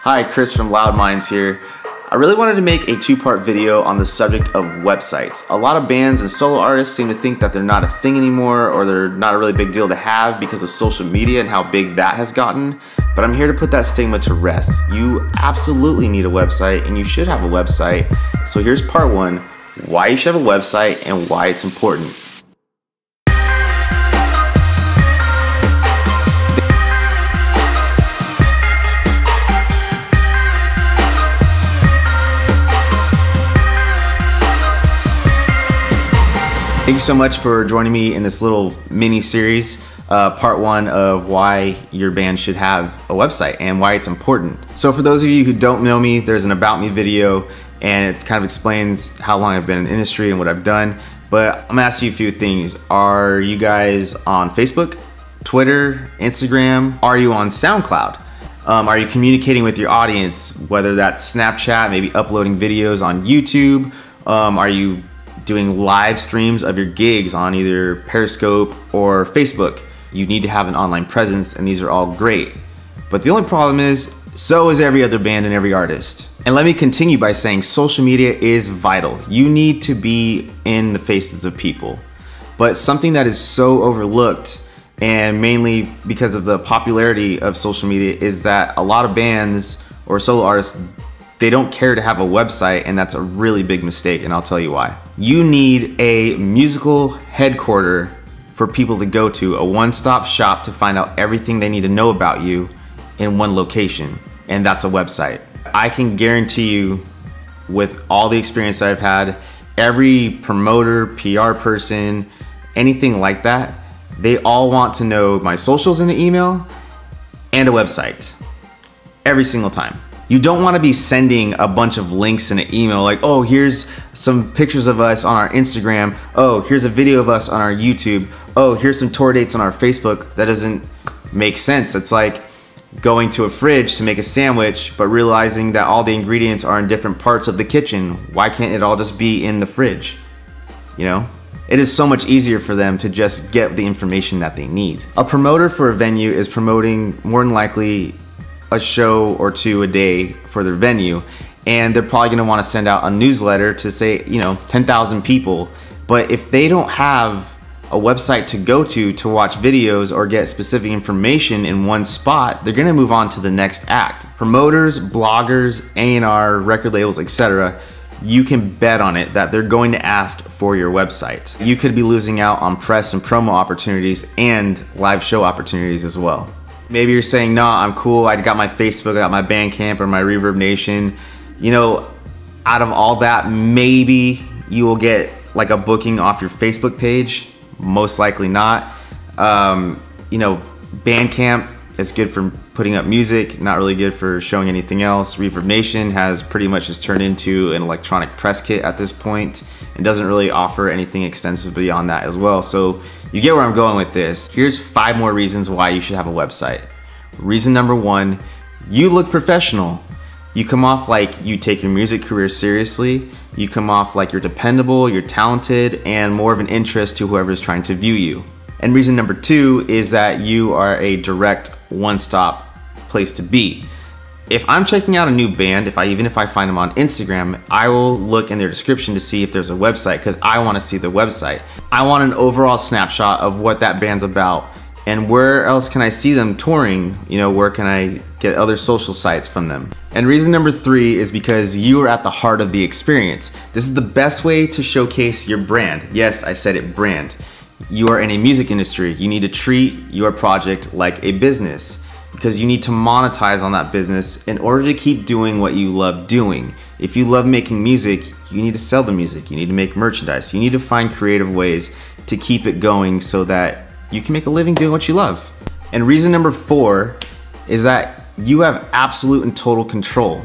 Hi, Chris from Loud Minds here. I really wanted to make a two-part video on the subject of websites. A lot of bands and solo artists seem to think that they're not a thing anymore, or they're not a really big deal to have because of social media and how big that has gotten. But I'm here to put that stigma to rest. You absolutely need a website, and you should have a website. So here's part one, why you should have a website and why it's important. Thank you so much for joining me in this little mini series, part one of why your band should have a website and why it's important. So for those of you who don't know me, there's an about me video and it kind of explains how long I've been in the industry and what I've done. But I'm gonna ask you a few things. Are you guys on Facebook, Twitter, Instagram? Are you on SoundCloud? Are you communicating with your audience, whether that's Snapchat, maybe uploading videos on YouTube? Are you doing live streams of your gigs on either Periscope or Facebook? You need to have an online presence, and these are all great. But the only problem is, so is every other band and every artist. And let me continue by saying social media is vital. You need to be in the faces of people. But something that is so overlooked, and mainly because of the popularity of social media, is that a lot of bands or solo artists, they don't care to have a website, and that's a really big mistake, and I'll tell you why. You need a musical headquarter for people to go to, a one-stop shop to find out everything they need to know about you in one location, and that's a website. I can guarantee you, with all the experience I've had, every promoter, PR person, anything like that, they all want to know my socials in an email and a website every single time. You don't want to be sending a bunch of links in an email like, oh, here's some pictures of us on our Instagram. Oh, here's a video of us on our YouTube. Oh, here's some tour dates on our Facebook. That doesn't make sense. It's like going to a fridge to make a sandwich, but realizing that all the ingredients are in different parts of the kitchen. Why can't it all just be in the fridge? You know? It is so much easier for them to just get the information that they need. A promoter for a venue is promoting more than likely a show or two a day for their venue, and they're probably gonna wanna send out a newsletter to say, 10,000 people. But if they don't have a website to go to watch videos or get specific information in one spot, they're gonna move on to the next act. Promoters, bloggers, A&R, record labels, etc., you can bet on it that they're going to ask for your website. You could be losing out on press and promo opportunities and live show opportunities as well. Maybe you're saying, no, I'm cool, I got my Facebook, I got my Bandcamp or my Reverb Nation. Out of all that, maybe you will get like a booking off your Facebook page. Most likely not. Bandcamp is good for putting up music, not really good for showing anything else. Reverb Nation has pretty much just turned into an electronic press kit at this point and doesn't really offer anything extensive beyond that as well. So you get where I'm going with this. Here's 5 more reasons why you should have a website. Reason number 1, you look professional. You come off like you take your music career seriously. You come off like you're dependable, you're talented, and more of an interest to whoever's trying to view you. And reason number 2 is that you are a direct one-stop place to be. If I'm checking out a new band, even if I find them on Instagram, I will look in their description to see if there's a website, because I want to see the website. I want an overall snapshot of what that band's about and where else can I see them touring. Where can I get other social sites from them? And reason number 3 is because you are at the heart of the experience. This is the best way to showcase your brand. Yes, I said it, brand. You are in a music industry. You need to treat your project like a business, because you need to monetize on that business in order to keep doing what you love doing. If you love making music, you need to sell the music. You need to make merchandise. You need to find creative ways to keep it going so that you can make a living doing what you love. And reason number 4 is that you have absolute and total control.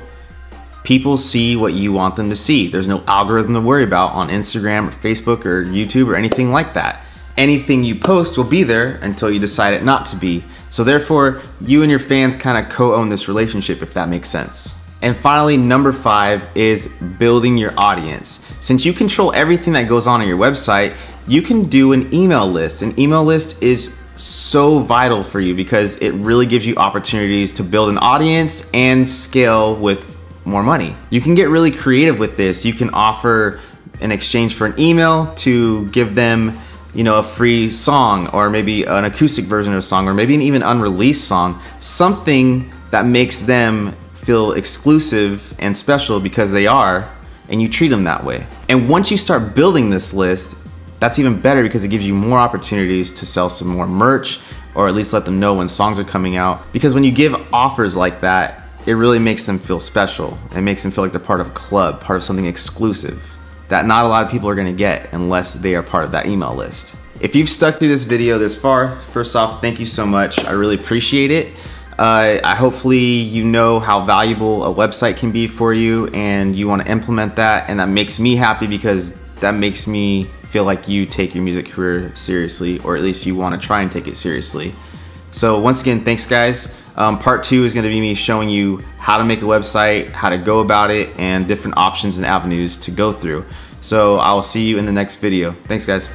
People see what you want them to see. There's no algorithm to worry about on Instagram or Facebook or YouTube or anything like that. Anything you post will be there until you decide it not to be. So therefore, you and your fans kind of co-own this relationship, if that makes sense. And finally, number 5 is building your audience. Since you control everything that goes on your website, you can do an email list. An email list is so vital for you because it really gives you opportunities to build an audience and scale with more money. You can get really creative with this. You can offer in exchange for an email to give them, you know, a free song, or maybe an acoustic version of a song, or maybe an even unreleased song, something that makes them feel exclusive and special because they are, and you treat them that way. And once you start building this list, that's even better because it gives you more opportunities to sell some more merch, or at least let them know when songs are coming out. Because when you give offers like that, it really makes them feel special. It makes them feel like they're part of a club, part of something exclusive that not a lot of people are gonna get unless they are part of that email list. If you've stuck through this video this far, first off, thank you so much. I really appreciate it. Hopefully you know how valuable a website can be for you and you wanna implement that, and that makes me happy because that makes me feel like you take your music career seriously, or at least you wanna try and take it seriously. So once again, thanks guys. Part 2 is going to be me showing you how to make a website, how to go about it, and different options and avenues to go through. So I will see you in the next video. Thanks guys.